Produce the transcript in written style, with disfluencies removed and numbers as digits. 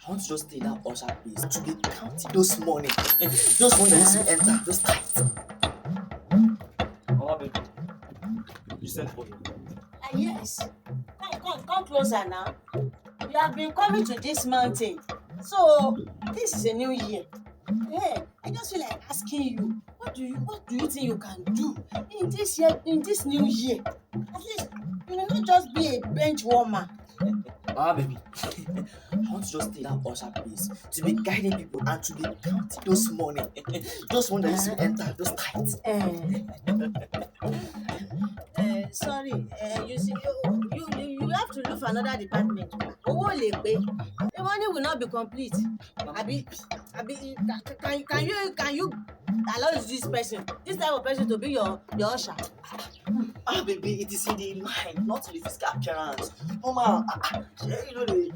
I want to just stay that usher place to be counting those money. Just when they used to enter, those tight. Oh, baby. You sent for me. Yes. Come closer now. You have been coming to this mountain. So this is a new year. Hey, I just feel like asking you, what do you think you can do in this year, in this new year? At least you will not just be a bench warmer. Baby. I want to just stay that usher place to be guiding people and to be counting those money. Just when they used to enter, those tight. Sorry, you see, you have to look for another department. Owó lè pé. The money will not be complete. Abi, can you allow this type of person to be your usher? Baby, it is in the mind, not in the physical appearance. Mama, you know the.